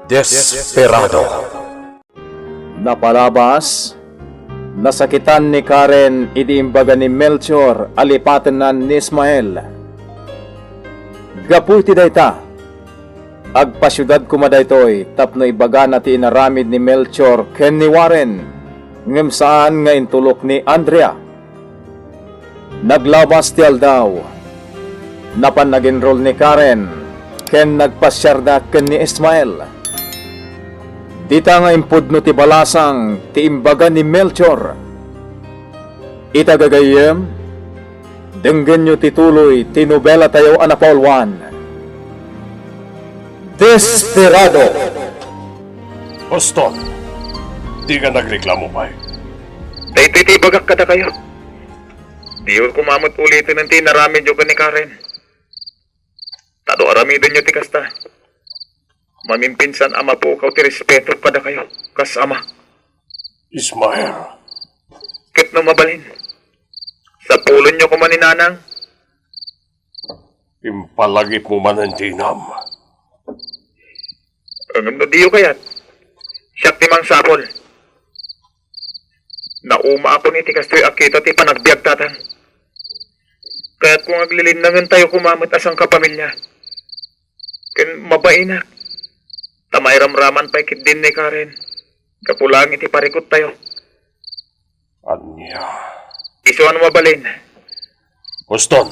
Desperado. Napalabas, nasakitan ni Karen idiimbaga ni Melchor alipatanan ni Ismael. Gaputi dayta, agpasyudad kumadaytoy tapno ibaga na ti inaramid ni Melchor ken ni Warren, ngem saan nga intulok ni Andrea. Naglabas ti aldaw, napan nag-enroll ni Karen, ken nagpasyarda ken ni Ismael. Dita nga impudno ti balasang ti imbaga ni Melchor. Itagagayem, denggen nyo tituloy ti nobela tayo anapaulwan. Desperado! Boston, di ka nagreklamo pa eh. Dahito iti bagak kada kayo. Di ko kumamot ulitin ng tinaramid yung ni Karen. Tado aramidon nyo ti kasta. Mamimpinsan ama po kaw ti respeto kada kayo. Kas ama. Ismael, Kit no mabalin. Sa pulon nyo kumaninanang. impalagip mo man ang tinam. Ang no diyo kayat. Siyak ti mang sapol. Nauma ako ni ti kastoy akita ti panagbiag tatang. Kaya't kung aglilinangan tayo kumamot asang kapamilya. Ken mabainak. Tamay ramraman pa ikit din ni Karen. Kapulang iti parikot tayo. Anya. Isuan mabalin. Boston,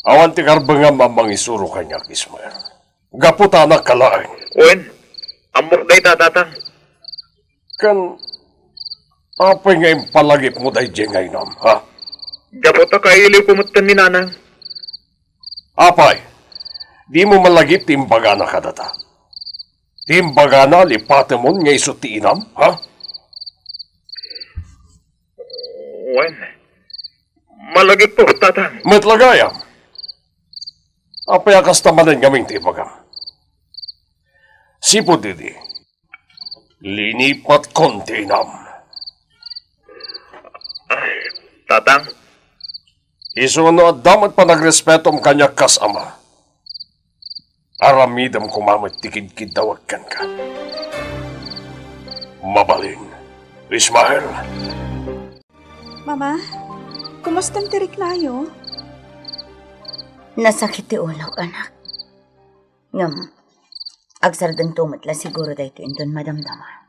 awan ti karbangam amang isuro kanya, Ismael. Gaputa na kalaang. Uwen, amok day tatatang. Kan, apay nga impalagip mo day jengay nam, ha? Gapota kailiw kumutan ni nanang. Apay, di mo malagip timbaga na kadata. Timbaga na lipate mo nga iso ti inam, ha? Uwen, malagip po tatang. Matlagayam. Apay akas tamanan kaming timbaga. Sipo didi, linipat konti inam. Tatang, Iso no at damat pa nagrespetom kanya kas ama. Aramidam kumamit tikid-kid dawagkan ka. Mabalin, Ismael. Mama, kumustang tirik na ayo? Nasakit ti ulo, anak. Ngam, agsardang tumatla siguro dahito indon madamdama.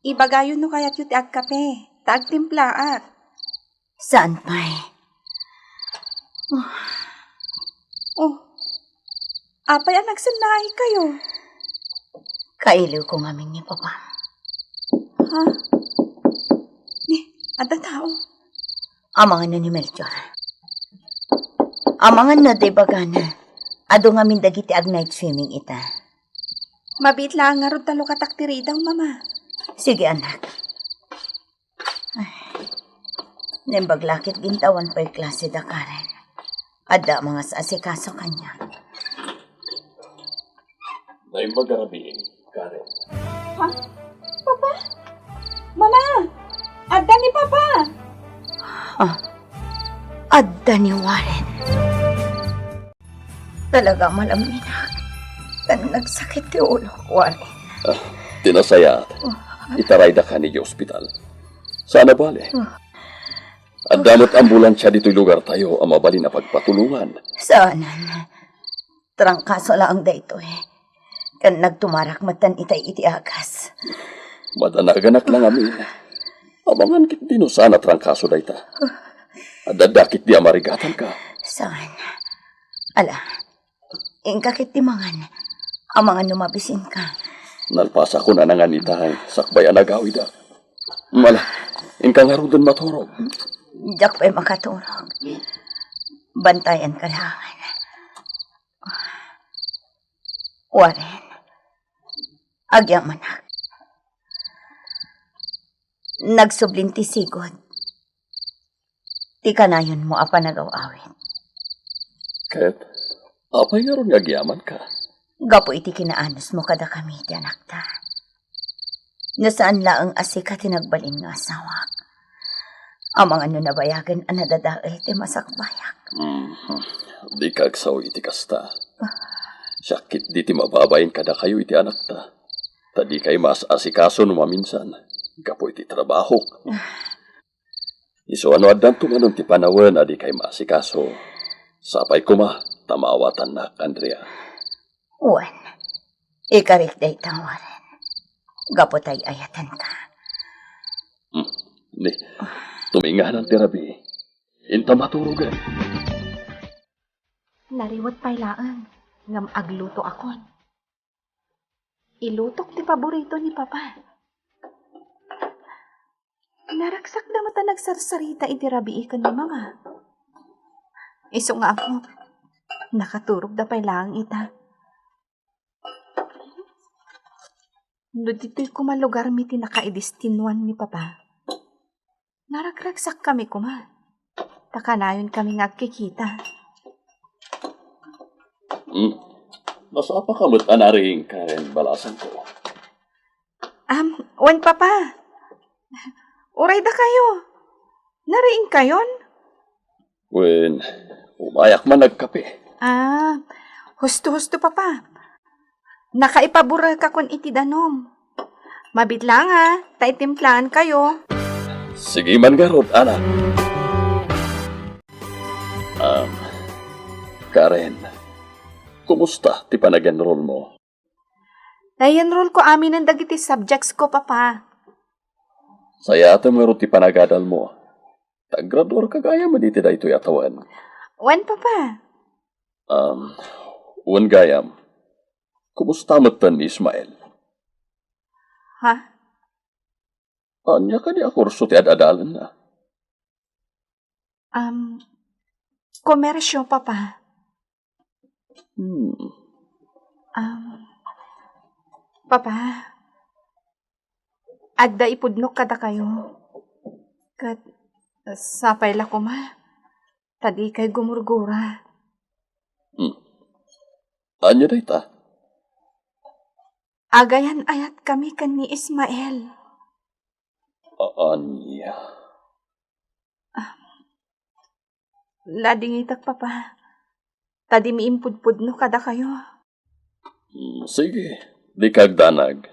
Ibagayon no kayat yu ti agkape, taag timplaat. Saan pa'y? Oh, apay ang nagsanay kayo. Kailiw ko ngamin ni Papa. Ha? Ni, ada tao. Amangan na ni Melchor. Amangan na di bagana. Ado ngamin dagiti ag night swimming ita. Mabit lang nga ron talo kataktiri daw, mama. Sige, anak. Nembaglakit gintawan pa'y klase da Karen. Ada mga asikaso kanya. Naimbagarabiin, Karen. Ha? Papa? Mama! Ada ni Papa! Adda ni Warren. Talaga malaminak. Kan nagsakit ti ulo, Warren. Tinasaya. Itarayda ka ni ospital. Sana bale. At damot ambulansya dito'y lugar tayo ang mabali na pagpatulungan. Saanan? Trangkaso lang dayto eh. Kan nagtumarak matan itay iti agas. Madanaganak lang amin. Amangan kit dino sana trangkaso dayta. At dadakit di amarigatan ka. Saan? Ala, ingkakit ti mangan. Amangan numabisin ka. Nalpasa ko na nangan itay. Sakbay anagawid ah. Mala, ingkang harudon maturog. Diyak pa'y makaturog. Bantayan ka lang. Warren, agyang manak. Nagsublin ti sigod. Ti kanayon mo apa nagaw-awit. Ket, apay nga ron agyaman ka. Gapo iti kinaanos mo kada kami ti anak ta. Nasaan laang asika tinagbalin nga asawak. Amang ano nabayagan ang nadadaay ti masakbayak. Di kagsaw iti kasta. Sakit di ti mababayin kada kayo iti anak ta. Tadi kay mas asikaso no maminsan. Gapo iti trabaho. Iso ano adan tumanon ti panawen adi kay masikaso. Sapay kuma, tamawatan na, Andrea. Uwan, ikarit day tawaran. Gapotay ayatan ka. Ni, tumingahan ang terapi. Inta maturugan. Nariwat pailaan. Ngam agluto akon. Ilutok ti paborito ni Papa. Naraksak na mata nagsarsarita iti rabii ka ni Mama. Iso nga ako. Nakaturog da pailaan ita. No dito'y kumalugar mi tinakaidistinwan ni Papa. Narakragsak kami kuma. Takanayon kami ngagkikita. Masapa ka mo't anaring Karen balasan ko. Wan Papa. Uray da kayo. Nariing kayon? When umayak man nagkape. Husto-husto Papa. Nakaipabura ka kun iti danom. Mabitlang taitimplaan kayo. Sige man garot, anak. Karen, kumusta ti panag-enroll mo? Nai-enroll ko amin ang dagiti subjects ko, Papa. Saya ata meron ti panagadal mo. Tag-graduar ka gaya mo diti da ito'y atawan. Wan, Papa. Uwan gayam, kumusta matan ni Ismael? Ha? Anya ka di akurso ti adadalan na. Komersyo, Papa. Papa, adda ipudnok kada kayo. Kat, sapay la ko ma. Tadi kay gumurgura. Anya da ita? Agayan ayat kami kan ni Ismael. Anya? Lading itak, Papa. Tadi miimpudpudno kada kayo. Sige, di kagdanag.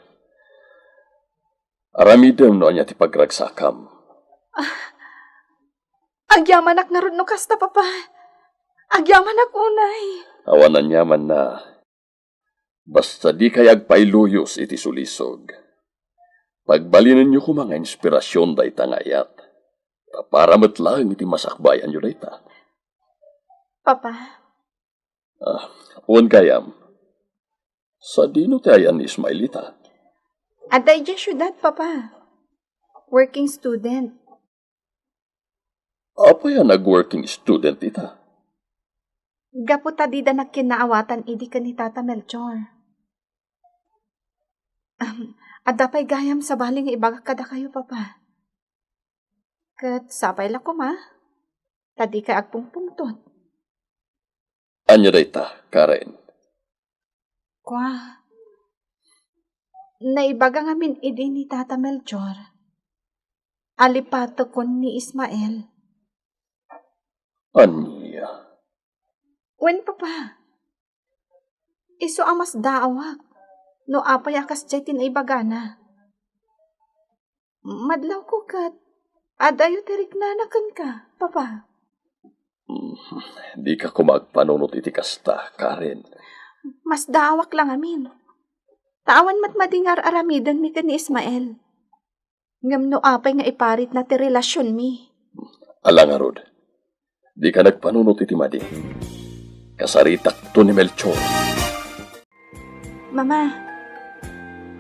Aramidem no anya ti pagragsakam. Agyamanak nga no kasta, Papa. Agyamanak unay. Awanan yaman na. Basta di kayag pailuyos iti sulisog. Pagbalinan nyo ko mga inspirasyon da itangayat. Para matlang iti masakbayan nyo da ita. Papa. Uwan kayam. Sa dino tayan ni Ismailita? Aday dyan syudad, Papa. Working student. Apa yan nag-working student ita? Gapo tadi da nagkinaawatan idi ka ni Tata Melchor. Adapay gayam sa baling ibaga kada kayo, Papa. Kat sapay la ko ma. Tadi ka agpungpungtot. Anya da ita, Karen? Kwa. Naibaga ngamin idi ni Tata Melchor. Alipato kon ni Ismael. Anya? Wen, Papa. Iso amas daawak. No apay akas jay tinaibaga na. Madlaw ko kat. Adayo tirik nanakan ka, Papa. Di ka kumagpanunot iti kasta, Karen. Mas daawak lang amin. Tawan mat madingar aramidan mi ka ni Ismael. Ngam no apay nga iparit na ti relasyon mi. Alangarod, di ka nagpanunot iti madi. Kasaritak to ni Melchor. Mama,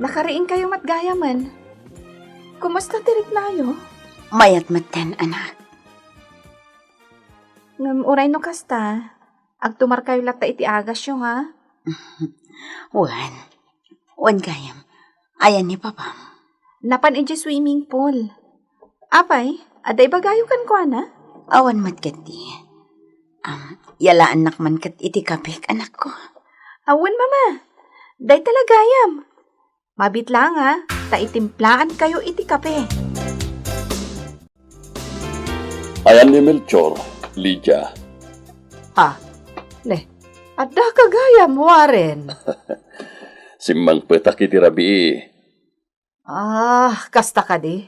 nakariing kayo matgayaman. Kumusta tirik nayo? Mayat matan, anak. Ngam uray no kasta. Agtumar kayo lata iti agas yung ha? Wan gayam. Ayan ni Papa. Napan iti swimming pool. Apay, aday bagayo kan ko na? Awan matkat di. Yala anak man kat iti kapik, anak ko. Awan, Mama. Day talagayam. Mabit lang ha. Taitimplaan kayo iti kape. Ayan ni Melchor, Lydia. Ha? Le, Adda kagayam, Warren. Simmang petak iti rabi. Kasta ka di.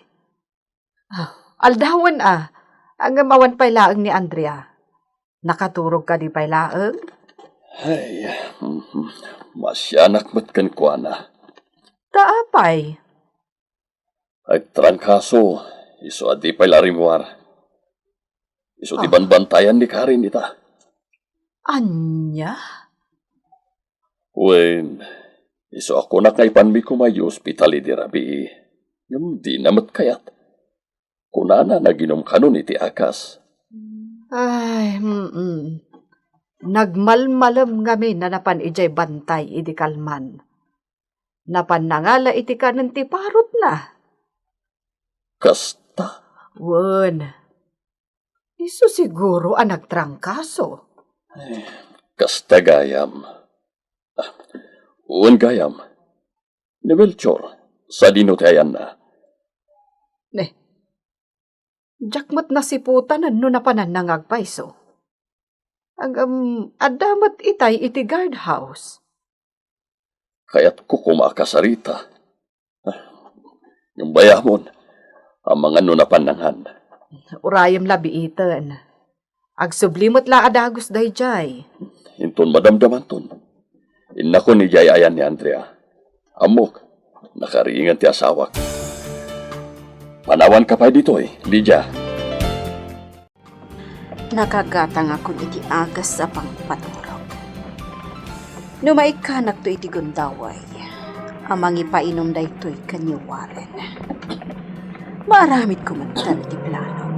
Aldawan ang amawan pailaang ni Andrea. Nakaturog ka di pailaang? Ay, masyanak mat kan kuana. Taapay. Agtrangkaso, iso adi pay larimwar. Iso di banbantayan ni Karen ita. Anya? Wen, iso ako na kay panmi kumayo ospital di rabi. Yung di namat kayat. Kunana naginom kanon iti akas. Ay, Nagmalmalam kami na napan ijay bantay idi kalman. Napan nangala iti kanan ti parot na. Kasta. Wen. Iso siguro ang nagtrangkaso. Kasta gayam. Wen gayam. Ni Melchor, sa dinotayan na. Jakmat na siputan no napanan nangagpaiso. Ang adamat itay iti guardhouse. Kaya't ko kumakasarita. Yung bayamon, ang mga nunapanangan. Urayam labi itan. Agsublimot la adagos dayjay. Inton madamdaman ton. Inako ni Jayayan ni Andrea. Amok, nakariingan ti asawak. Panawan ka pa dito Lydia. Nakagatang ako iti agas sa pangpaturog. Numaikanak to iti gundaway. Amang ipainom da ito'y kaniwaren. Maaramid kumantan iti plano.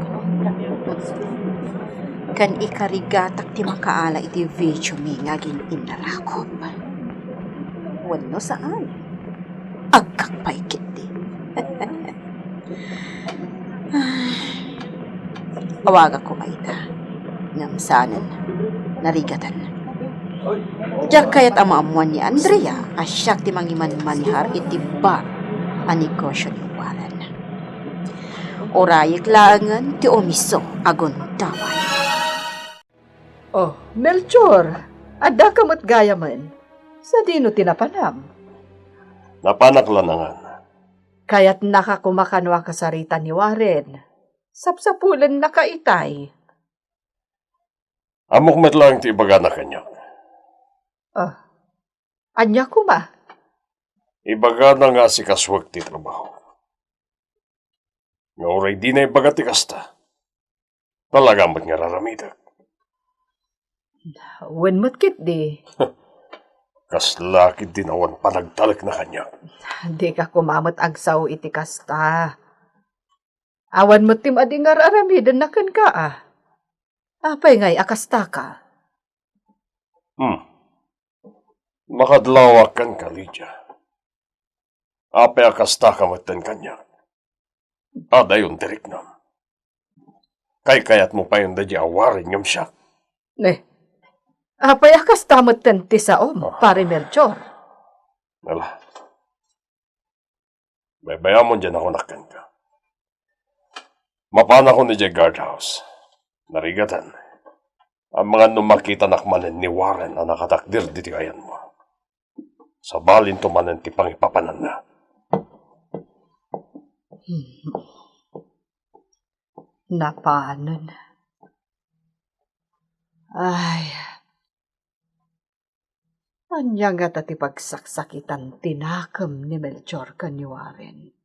Kan ikarigatak ti makaala iti video mi ngaging inarakop. Wano saan? Agkakpay kiti. Awaga ko maita. Ngamsanan. Narigatan. Diyak kaya't amaamuan ni Andrea asyak ti mangiman manihar iti bar a negosyo ni Warren. Orayik laangan ti omiso agon daway. Oh, Melchor, adda kamot gaya man. Sa dino tinapanam. Napanaklanangan. Kaya't nakakumakanwa kasarita ni Warren. Sapsapulan na kaitay. Amok met lang ti ibaga na kanya. Anya ko ba? Ibaga na nga si kaswag ti trabaho. Nga oray di na ibaga ti kasta. Talaga mo't nga raramidag. Wen mo't kit di. Kaslakit din awan panagtalik na kanya. Di ka kumamot agsaw iti kasta. Awan mo tim ading aramidan na kan ka Apay ngay akasta ka. Makadlawak kan ka, Lydia. Apay akasta ka matan kanya. Dayon tirik nam. Kayat mo pa yung dadya awarin yung siya. Apay akasta matan ti saom, pare Melchor. Wala. May bayamon dyan ako nakan ka. Mapana ko ni Jay Guardhouse. Narigatan. Ang mga numakita nakmanen ni Warren na nakatakdir diti ayan mo. Sa balin tumanen ti pangipapanan na. Napanon. Ay. Anya nga tati pagsaksakitan tinakam ni Melchor ka ni Warren.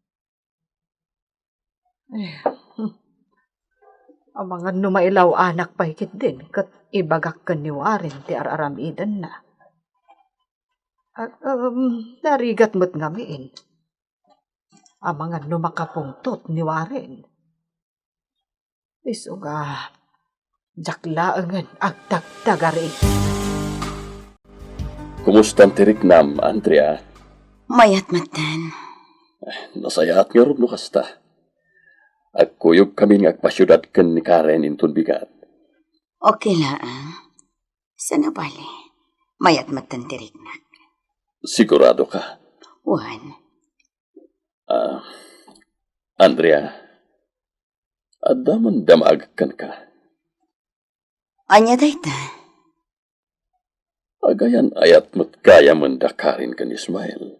Ang mga numailaw anak pa hikit din, kat ibagak ka ni Warren ti araramidan na. Narigat mo't ngamiin. Ang mga numakapungtot ni Warren. Iso nga, jaklaangan agtagtagari. Kumusta ang tirik nam, Andrea? Mayat matan. Nasayaat nga rin no kasta. Agkuyog kami nga agpasyudad ken ni Karen inton bigat. Okay lang. Sana bali. Mayat matan tirik na. Sigurado ka? Juan. Andrea, adaman damag kan ka. Anya dayta? Agayan ayat mo't kaya mendakarin kan Ismael.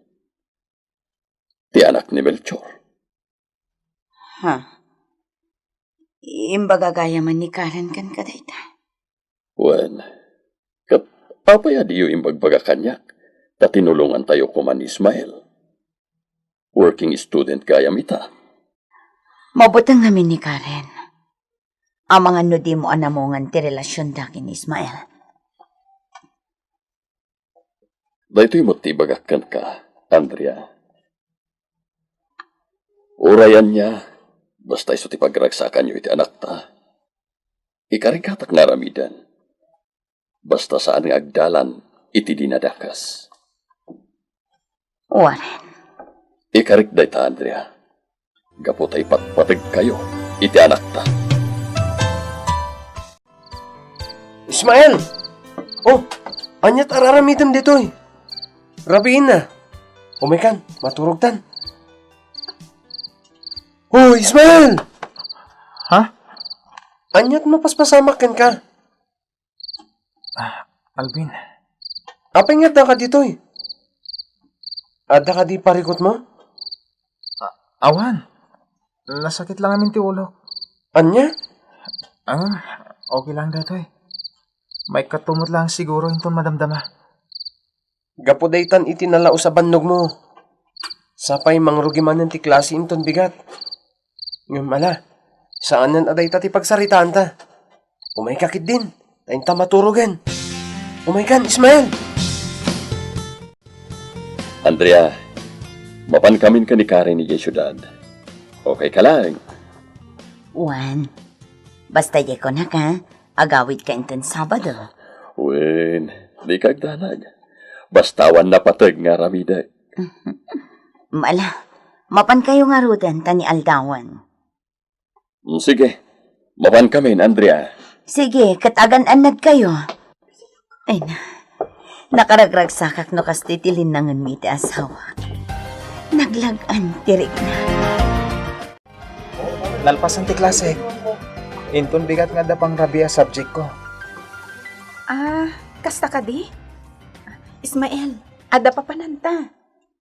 Ti anak ni Melchor. Ha? Imbaga gaya man ni Karen kan kadayta. Wen, kat apa ya diyo imbagbaga kanyak, ta tinulungan tayo kuman ni Ismael. Working student kaya mita. Mabutang ngamin ni Karen. Ang mga no di mo anamongan ti relasyon dakin ni Ismael. Dahito'y motibagakan ka, Andrea. Urayan niya, basta iso ti pagragsakan niyo iti anak ta. Ikarikatak naramidan. Basta saan nga agdalan, iti dinadakas. Warren, Ikarik day ta, Andrea. Gapotay patpatag kayo, iti anak ta. Ismael! Oh, anyat araramitan ditoy. Rabiin na. Umikan, maturugtan. Oh, Ismael! Ha? Anyat mapaspasamakan ka. Alvin, Apay nga ka ditoy. Ada ka di parikot mo? awan. Nasakit lang amin ti ulo. Anya? Okay lang datoy. May katumot lang siguro inton madamdama. Gapodaytan iti nalao sa bandog mo. Sapay mangrugi man ti klase inton bigat. Ngayon mala, saan nan aday ta ti pagsaritaan ta? Umay kakit din, tayin ta maturugan. Umay kan, Ismael! Andrea, mapankamin ka ni Karen ni syudad. Okay ka lang. Juan, basta ye ko na ka, agawid ka inton Sabado. Wen, di kagdanag. Bastawan na patag nga ramida. Mala, mapan kayo nga rudan tani aldawan. Sige, mapankamin, Andrea. Sige, katagan-anad kayo. Ay na, nakaragragsakak no kastitilin nangan mi ti asawa. Naglagan tirik na. Lalpasan ti klase. Inton bigat nga da pang rabia subject ko. Kasta ka di? Ismael, ada pa pananta.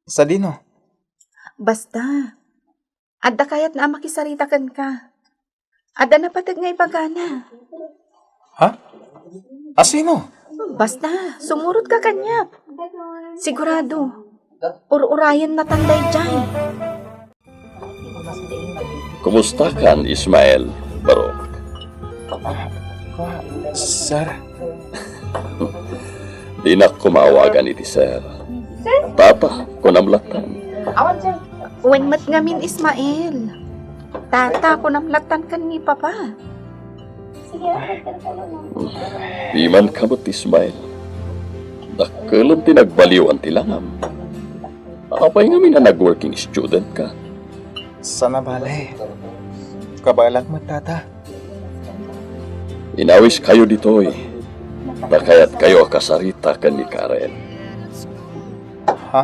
Sa dino? Basta, ada kayat na makisaritakan ka. Ada na patag nga ipagana. Ha? Asino? Basta, sumurot ka kanya. Sigurado, ur-urayan na tanday dyan. Kumusta kan, Ismael, Barok? Sir? Di na kumawagan iti sir. Tata, kunamlatan. When mat ngamin Ismael. Tata ko namlatan kan ni Papa. Di man kamot, Ismael. Dakalan tinagbaliwan tilangam. Apay nga na nag-working student ka. Sana bale. Kabalak mo, tata. Inawis kayo ditoy. Takayat kayo akasarita kan ni Karen. Ha?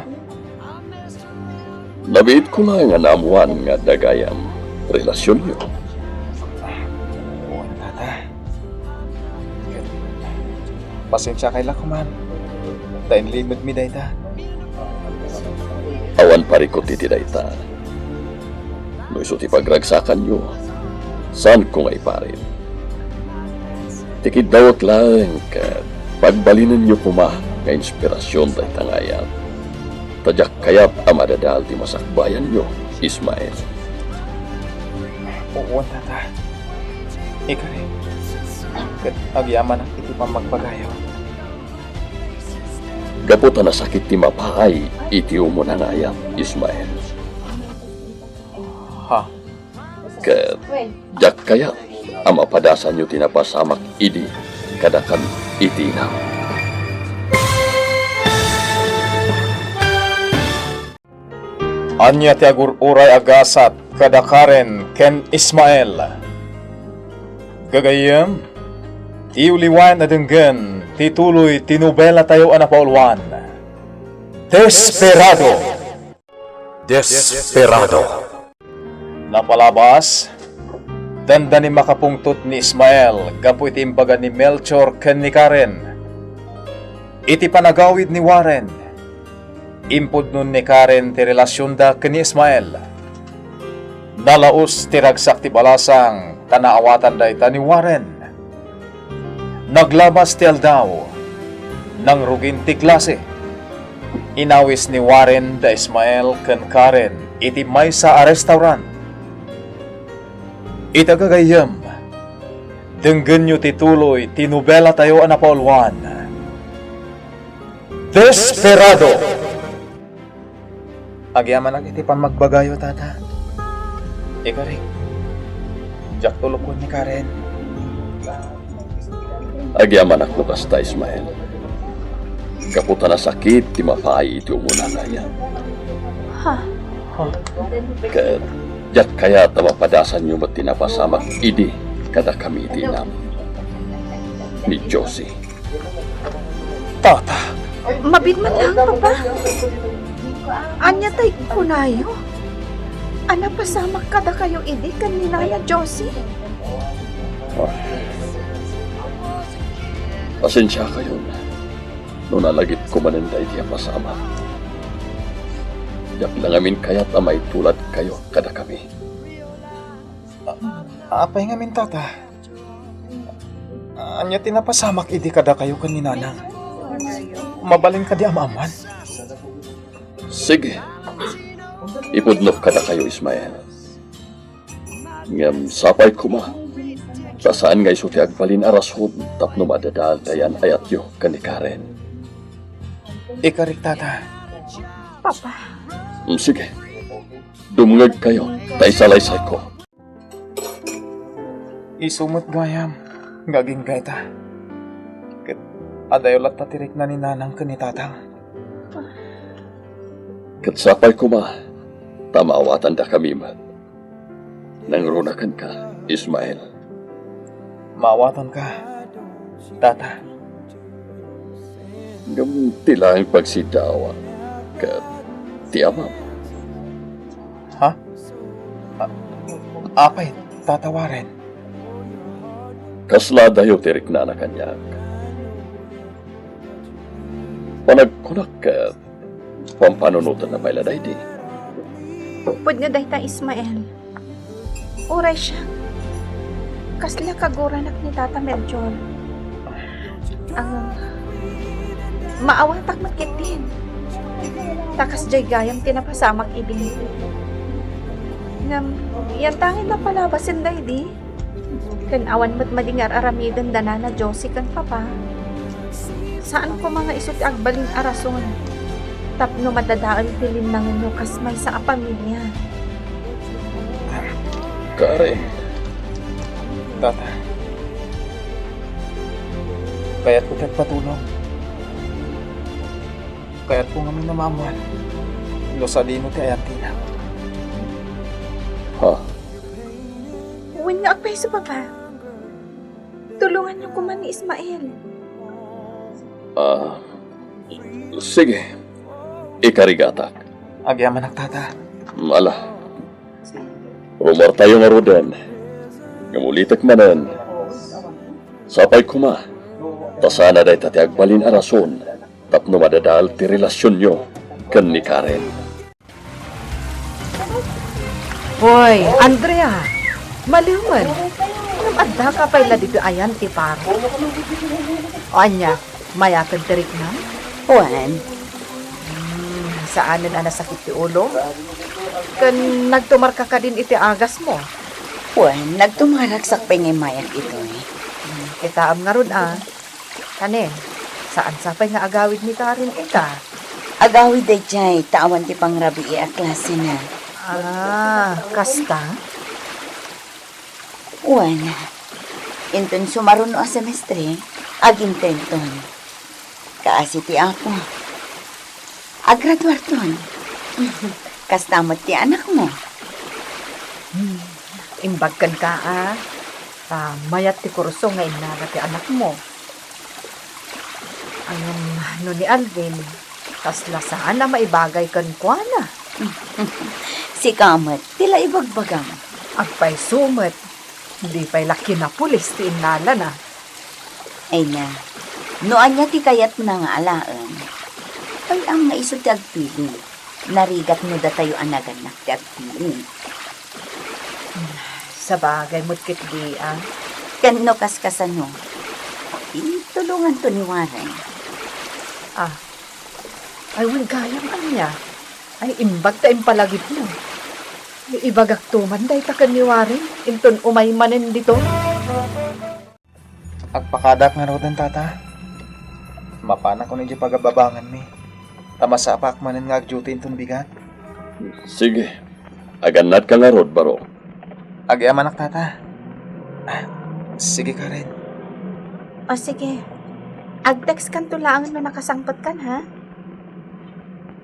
Nabiit ko lang nga naamuan nga dagayam relasyon nyo. Oo, tata. Pasensya kay lakuman. Tain limit mi dayta. Awan parikot iti dayta. No iso ti pagragsakan nyo, saan ko nga iparin? Tikid dawat lang ka pagbalinan nyo kuma nga inspirasyon day tangayat. Tadyak kayat amadadal ti masakbayan nyo, Ismael. Oo, tata. Ika rin. Kat agyaman ang iti pa magpagayo. Gaputa na sakit ti mapaay, iti umunangayat, Ismael. Ha? Kat jak kayat ama padasan nyo tinapasamak idi kadakan itina. Anya ti agur-uray agasat kada Karen ken Ismael. Gagayem, iuliwan na denggen tituloy tinubela tayo anapaulwan. Desperado. Desperado. Napalabas, tanda ni makapungtot ni Ismael gapu iti imbaga ni Melchor ken ni Karen. Iti panagawid ni Warren, impod nun ni Karen ti relasyon da ken ni Ismael. Nalaos ti ragsak ti balasang tanaawatan da ita ni Warren. Naglabas ti aldaw, nang rugin ti klase. Inawis ni Warren da Ismael ken Karen iti maysa a restaurant. Itagagayam, denggen nyo tituloy tinubela tayo a napaulwan. Desperado! Agyaman ang iti magbagayo, tata. Ikarik, jak tulog ko ni Karen. Agyaman ako kasta, Ismael. Kaputa na sakit, ti mapay iti umuna kaya. Jat kaya tamapadasan nyo mat tinapasamak idi kada kami tinam. Ni Josie. Tata, Mabidman lang, Papa. Anya tay kunayo. Ana pasamak kada kayo idi kanina ya Josie. Pasensya kayo na. Nung nalagit ko manenday diya pasama. Yak lang amin kaya't amay tulad kayo kada kami. apay ngamin, tata. Anya tinapasamak idi kada kayo kaninanang. Mabalin ka di amaman. Sige. Ipudnok kada kayo, Ismael. Ngam sapay kuma. Sa saan ngay suti agbalin arason tapno madadal dayan ayat yo kani Karen. Ikarik, tata. Papa, Sige. Dumungag kayo. Taisalaysay ko. Isumot gayam. Gaging kay ta. Ket adayolat tatirik na ni nanang kani tatang. Katsapay kuma. Tamawatan da kami man. Nangrunakan ka, Ismael. Mawatan ka, tata. Ngam tilang pagsidawa. Kat tiamam. Ha? Apay, tatawarin. Kasla dayo tirik na na kanyak. Panagkunak ka, pampanunutan na pala dahi di. pud nga dayta Ismael. Uray siya. Kasla kagoranak ni Tata Melchor. Ang maawatak makitin. Takas jay gayam tinapasamak ibin. Ngam, yan tangin na palabasin day di. Kan awan mo't madingar aramidan dana na Josie kan papa. Saan ko mga isut agbaling arason? Tapno madadaan tilin ng inyo kasmay sa pamilya. Karen, Tata. Kaya't ko tagpatulong. Kaya't ko ngamin namamuan. Losadino ti Ayantina. ha? Uwin nga agpay sa papa. Tulungan niyo kuman ni Ismael. Sige. Ikarigatak. Agyaman ang tata. Mala. Rumor tayo nga roden. Ngamulitak manan. Sapay kuma. Tasana day tati agbalin arason. Tapno madadal ti relasyon nyo kan ni Karen. Hoy, Andrea. Maliwan. Anong adda ka pala dito ayan ti paro? O anya, mayakan tirik na? Juan, Saanan ang nasakit ti ulo? Kan nagtumar ka din iti agas mo. Juan, nagtumaragsak pa ngay mayak ito eh. Itaam nga ron Kane, saan sapay nga agawid ni Karen ita? Agawid ay jay, tawan ti pangrabi a klase na. Kasta? Juan, inton sumaruno a semestre, aging tenton. Kaasi ti ako. Agraduar ton. Kastamot ti anak mo. Imbagkan ka mayat ti kurso nga inaga ti anak mo. No ni Alvin, kasla saan na maibagay kan kuana. Si Kamat, tila ibagbagang. Agpay sumet, hindi pa'y laki na pulis ti inala na. Ay na, Noan niya ti kayat mo na nga alaan. Ay ang maiso ti agpiling. Narigat mo da tayo anaganak ti agpiling. Sa bagay mo't kitdi, ah. Kano kaskasano. Tulungan to ni Warren. Ay, wan gayam kanya. Ay, imbag ta impalagip mo. Ay, ibagak tuman day ta kaniwarin. Inton umay manen dito. Agpakadak nga raw den tata. Mapana ko na di pagababangan mi. Tamasapak manen nga agduty inton bigat. Sige, aganat ka nga rod, baro. Agyamanak tata. Sige ka rin. O sige. Agtext kan tulaan na nakasangpot kan, ha?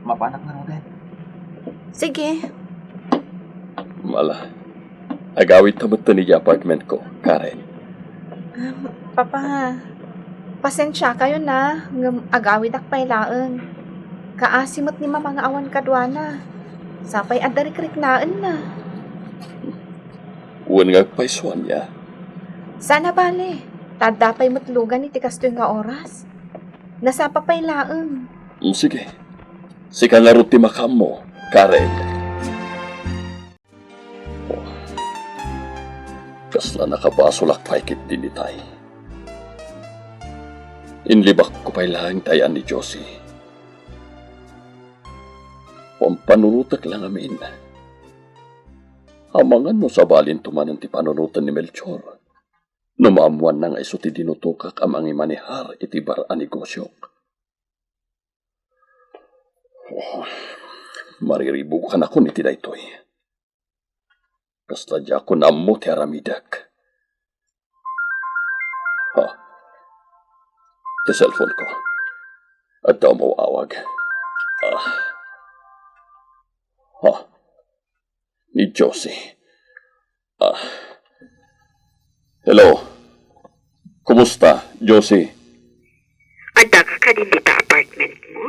Mapanak nga raw den. Sige. Mala, agawit tamot ni apartment ko, Karen. Papa, pasensya kayo na. Ngam agawid ak pailaan. Kaasimot ni mga awan kadwana. Sapay adarikrik naan na. Uwan nga paiswan niya. Sana bale. Tadapay matlugan iti kastoy nga oras. Nasa papailaan. Sige, sika nga rod ti makam mo, Karen. Oh. Kasla nakabasulak paikit din itay. Inlibak ko pa'y lang tayan ni Josie. Pampanunutak lang amin. Amangan mo sa balin tumanan ti panunutan ni Melchor. Numaamuan na nga iso ti dinutukak amang imanihar iti bar a negosyok. Oh, mariribukan ako ni ti daytoy. Kasla di ako namo ti aramidak. Ti cellphone ko. At daw mo awag. Ni Josie. Hello. Kumusta, Josie? Ada ka din dito apartment mo?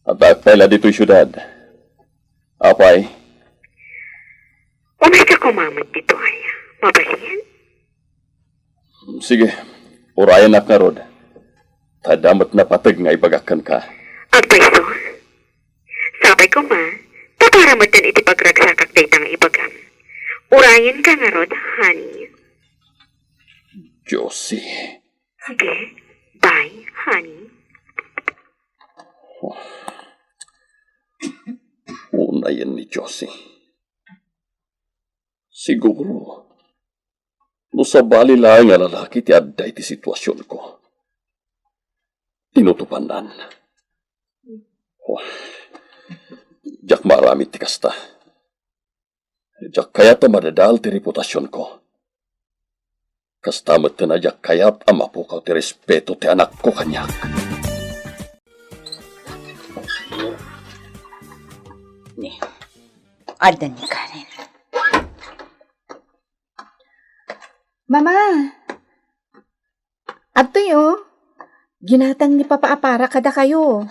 At pala dito'y syudad. Apay? Umay ka kumamot dito ay mabalian? Sige. Urayan na karod. Tadamat na patag nga ibagakan ka. Agpaiso? Sabay ko ma, paparamatan iti pagragsakak day tang ibagam. Urayan ka nga rod, honey. Josie. Sige, bye, honey. Una yan ni Josie. Siguro, no sa bali lang nga lalaki ti adday ti sitwasyon ko. Tinutupanan. Diyak marami ti kasta. Diyak kaya ta madadal ti reputasyon ko. Kastamat na diyak kayat amapukaw ti respeto ti anak ko kanyak. Ni, adan ni Karen. Mama! Abtoy, oh. Ginatang ni Papa Apara kada kayo.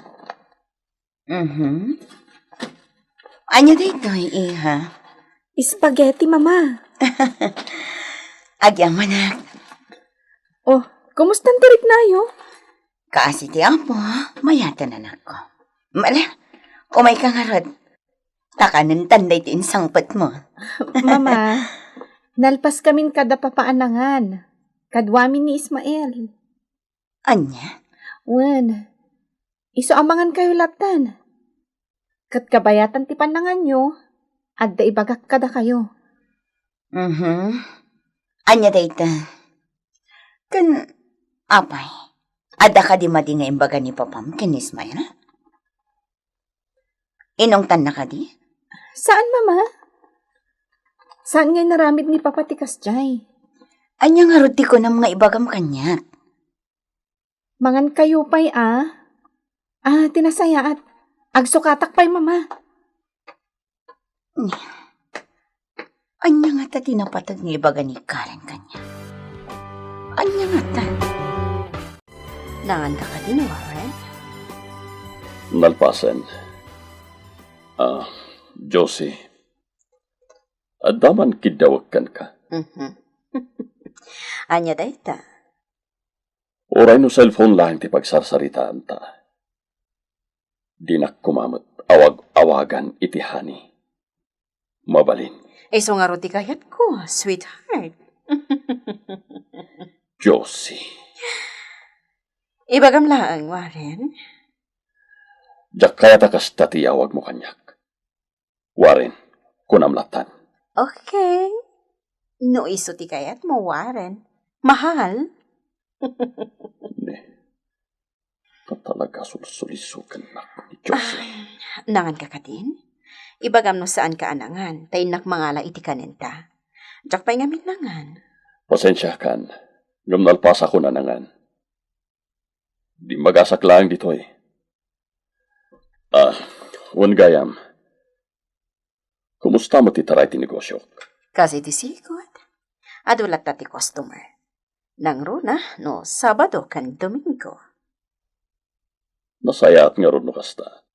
Anya dito, iha? Spaghetti, Mama. Agyaman na. Oh, kumusta ang tirik na yo? Kaasi ti apo, mayatan anak ko. Mala, umay ka nga rod. Takanan tanday ti insangpat mo. Mama, nalpas kamin kada papaanangan. Kadwami ni Ismael. Anya? Wen, iso amangan kayo latan. Kat kabayatan ti panangan nyo, adda ibagak kada kayo. Anya dayta. Kan, apay, ada ka di madi nga imbaga ni Papam ken Ismael? Inongtan na ka di? Saan, Mama? Saan ngay naramid ni Papa tikas jay? Anya nga roti ko na mga ibagam kanya. Mangan kayo pa'y tinasaya at agsukatak pa'y, Mama. Anya nga ta tinapatag ng ibaga ni Karen kanya. Anya nga ta. Nanganda ka din, Warren? Nalpasan. Josie. Adaman kidawagkan ka. Anya dayta. Oray no cellphone lang ti pagsarsaritaan ta. Di na kumamot awag-awagan iti hani. Mabalin. So nga roti kayat ko, sweetheart. Josie. Ibagam lang, Warren. Jak kaya takas tati awag mo kanyak. Warren, kunamlatan. Okay. No iso ti kayat mo, Warren. Mahal. Ne. Katalaga sulsulisukan na ni Josie. Nangan ka din? Ibagam no saan ka anangan, tay nakmangala iti kanenta. Jak pa'y ngamin nangan. Pasensya kan. Nalpas ako nanangan. Di magasak lang dito eh. Wan gayam. Kumusta mo titaray ti negosyo? Kasi ti sikot. Adulat ta ti customer. Nang runa, no Sabado kan Domingo. Nasayat nga ron no kasta.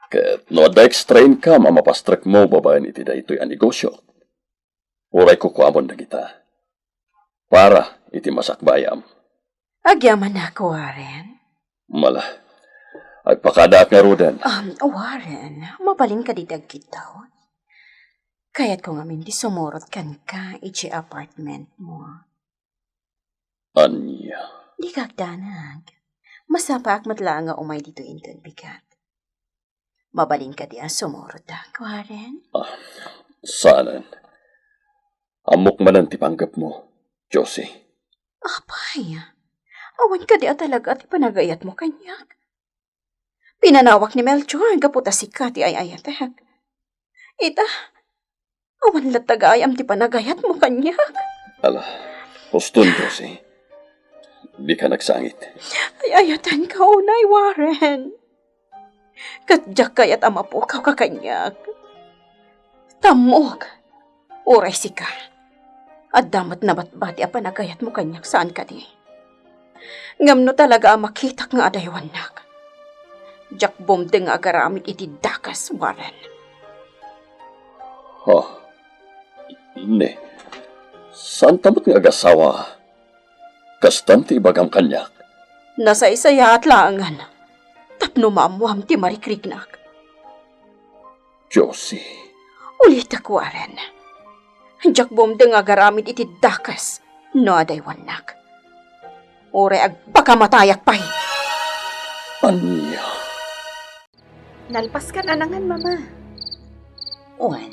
Ket no ada extrain ka, mamapastrek mo babayan iti da ito'y negosyo. Uray ko kuamon na kita. Para iti masakbayam. Agyaman na ako, Warren. Mala. Agpakadaat nga rudan. Warren, mabalin ka ditag kitaw. Kaya't ko nga di sumurot kan ka iti apartment mo. Anya. Di kagdanag. Masapak matla nga umay dito inton bigat. Mabalin ka di sumurot Warren. Sanan. Amok man ang tipanggap mo, Josie. Apay, awan ka di talaga at ipanagayat mo kanyak. Pinanawak ni Melchor, gaputa si Kati ay ayatek. Ita, awan latagayam ti panagayat mo kanyak. Ala, huston, Josie. Di ka nagsangit. Ay ayatan ka unay, Warren. Katjak kayat ama po ka kanyak. Tamog, oray si ka. At damat na batbati a panagayat mo kanyak saan ka di. Ngamno talaga makitak nga adaywanak. Jak bomdeng agaramit iti dakas, Warren. Ne. Saan tamot nga agasawa? Kastan ti ibagam kanyak. Nasa isaya at laangan. Tapno mamuham ti marikriknak. Josie. Ulitak, Warren. Jak bomdeng agaramit iti dakas. No adaywanak. Ore agpakamatayak pa'y. Anya. Nalpas ka na nangan, Mama. Uwan,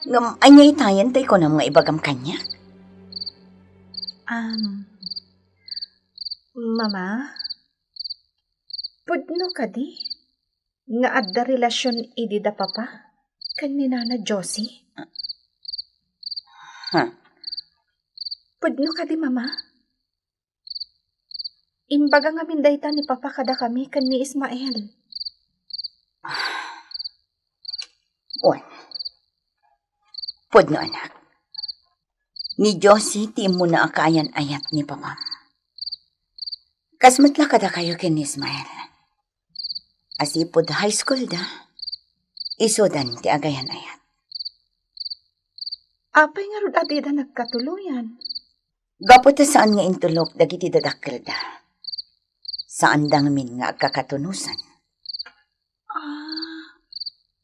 ngam anyay tayan tay ko na mga ibagam kanya. Mama? Pudno ka di? Nga adda relasyon idi da papa? Kan ni Nana Josie? Pudno ka di, Mama? Imbaga nga mindayta ni papa kada kami kan ni Ismael. Uwan, pudno anak. Ni Josie ti mo na akayan ayat ni Papa. Kasmatla kada kayo kin ni Ismael. Asipod high school da, isodan ti agayan ayat. Apay nga rod adida nagkatuluyan. Gapot saan nga intulok dagiti dadakkel da. Saan dang min nga agkakatunusan.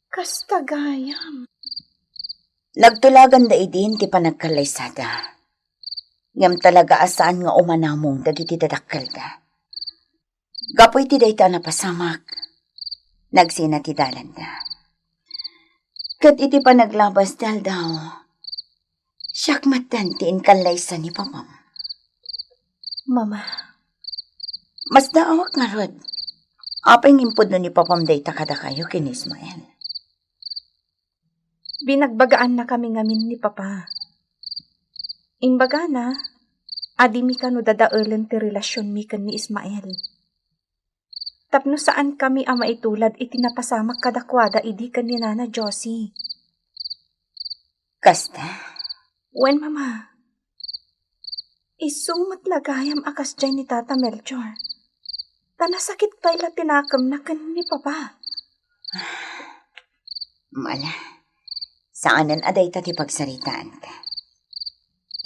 Kastagayam. Nagtulagan da idin ti panagkalaysada. Ngam talaga asaan nga umanamong dagiti dadakkel da. Gapoy ti dayta na pasamak. Nagsina ti dalan da. Kat iti panaglabas dal daw. Siyakmatan ti inkalaysa ni Papam. Mama. Mas daawak nga rod. Apay ngimpod no ni Papam dayta kada kayo kin Ismael. Binagbagaan na kami ngamin ni Papa. Imbaga na, adi mi kano dadaelan ti relasyon mi kan ni Ismael. Tapno saan kami ama itulad itinapasamak kadakwada idi kan ni Nana Josie. Kasta? Wen, Mama. Isumat lagayam akas dyan ni Tata Melchor. Tanasakit pa'y latinakam na kan ni Papa. Mala. Saanan aday tati pagsaritaan ka.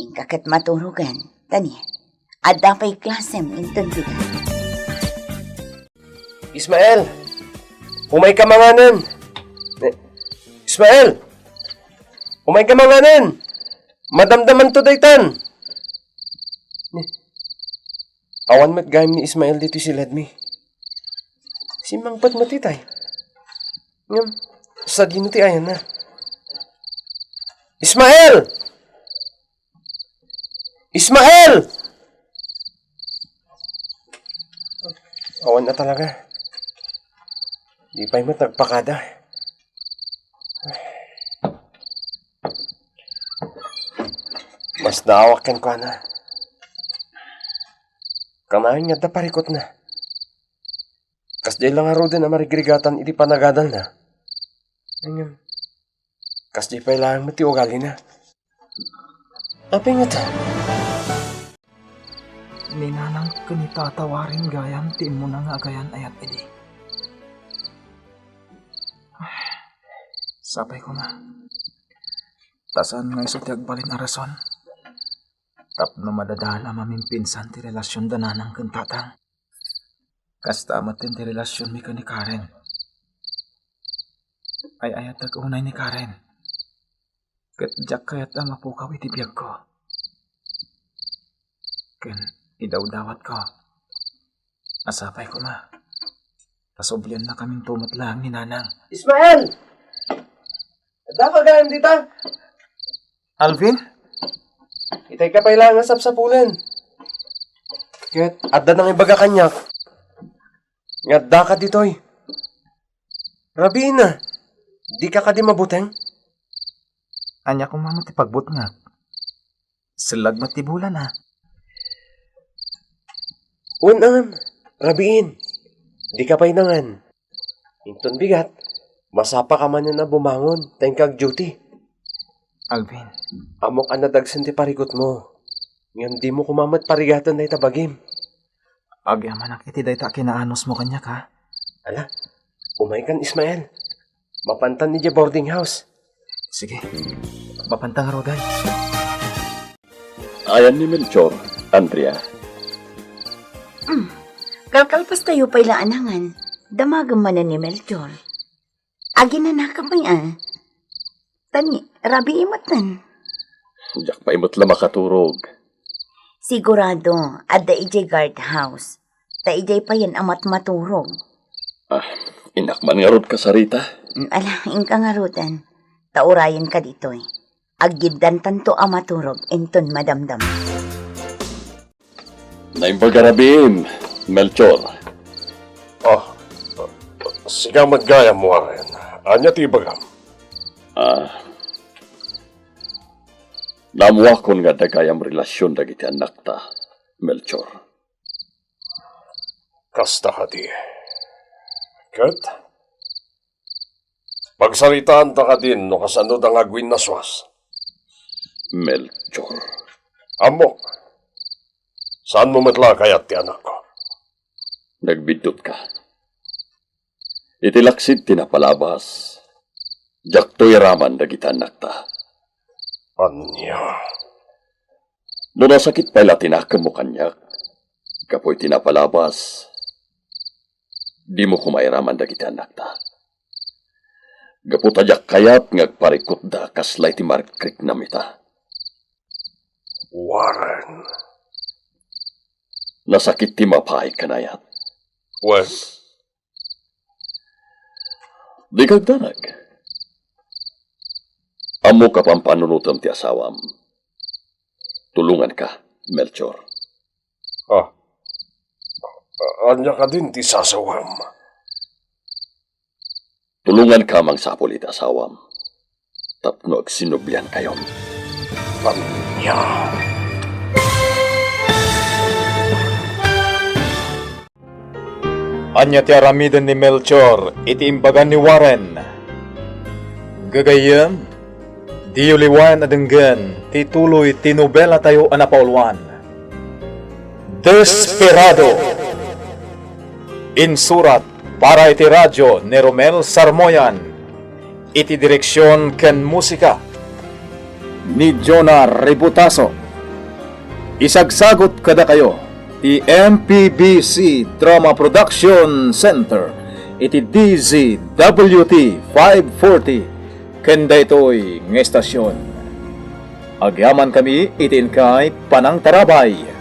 Ingkakat maturugan, tani, Adda pa'y klasem inton bigat. Ismael! Umay ka manganan! Ismael! Umay ka manganan! Madamdaman to daytan! Awan mat gayam ni Ismael dito si Ledmi. Simangpat mo titay. Ngam, sa dino ti ayan na. Ismael! Ismael! Awan na talaga. Di pa'y matagpakada. Mas naawakan ko na. Kanahin nga da parikot na. Kasday lang aro din na marigrigatan iti panagadal na. Ngayon, kasday pa'y lang mati ugali na. Aping nga ta. Ninanang kanitatawarin gayam ti mo na nga gayan ayat edi. Sapay ko na. Tasan nga iso ti agbalin a rason. Tapno madadala mamimpinsan ti relasyon dananang kantatang. Kasta amatin ti relasyon mi ka ni Karen. Ay ayat ag-unay ni Karen. Kat jak kayat ang mapukaw iti biyag ko. Ken idawdawat ko. Asapay ko na. Pasoblyan na kaming tumot lang ni Nanang. Ismael! Dapat gayam dita. Alvin? Itay ka pa'y lang asap-sapulan. Kaya't adda nang ibaga kanyak. Ngadda ka ditoy. Rabiin na. Di ka di mabuteng. Anya kong mama ti pagbut nga. Silag matibulan ha. Unam, rabiin. Di ka pa'y nangan. Inton bigat. Masapa ka man na bumangon. Tayong kag duty. Alvin, Amok anadagsan ti parikot mo. Ngayon di mo kumamat parigatan na itabagim. agyamanak iti dayta kinaanos mo kanya ka. Ala, umay kan Ismael. Mapantan ni di boarding house. Sige, mapantang roday. Ayan ni Melchor, Andrea. Kalkalpas tayo pa'y laanangan. Damagang man na ni Melchor. Agi na nakamay Tani, rabi imatan. Jak pa imot la makaturog. Sigurado, adda ijay guardhouse. Ta ijay pa yan amat maturog. Inakman nga rod ka sa Rita. Ala, ingka nga rutan. Taurayan ka ditoy. Aggidan tanto amaturog, enton madamdam. Naimbaga rabim, Melchor. Sigang magaya mo rin. Anya ti bagam. Namuakon nga dagayam relasyon dagiti anak ta, Melchor. Kasta ka di. Kat? Pagsalitaan ta ka din no kasano ang agwin na swas. Melchor. Amok. Saan mo matla kayat ti anak ko? Nagbidot ka. Itilaksid tinapalabas. Jaktoy raman dagiti anak ta. Anya. No nasakit pala tinakam mo kanyak. Kapoy tinapalabas. Di mo kumairaman dagiti anak ta. Gaputadyak kayat ngagparikot da kaslay ti markrik namita. Warren. Nasakit ti mapay kanayat. Well, Di kagdarag. Amo ka pang panunutom ti asawam. Tulungan ka, Melchor. anya ka din ti sasawam. Tulungan ka mang sapol iti asawam. Tapno agsinublian kayon. Anya. Anya ti aramiden ni Melchor, iti imbagan ni Warren. Gagayem, di uliwan adenggan, tituloy tinobela tayo anapaulwan. Desperado. Insurat para iti radyo ni Romel Sarmoyan. Iti direksyon ken musika ni Jonah Ributaso. Isagsagot kada kayo, ti MPBC Drama Production Center, iti DZWT 540, kenda ito'y ng estasyon. Agyaman kami itin kay Panang Tarabay.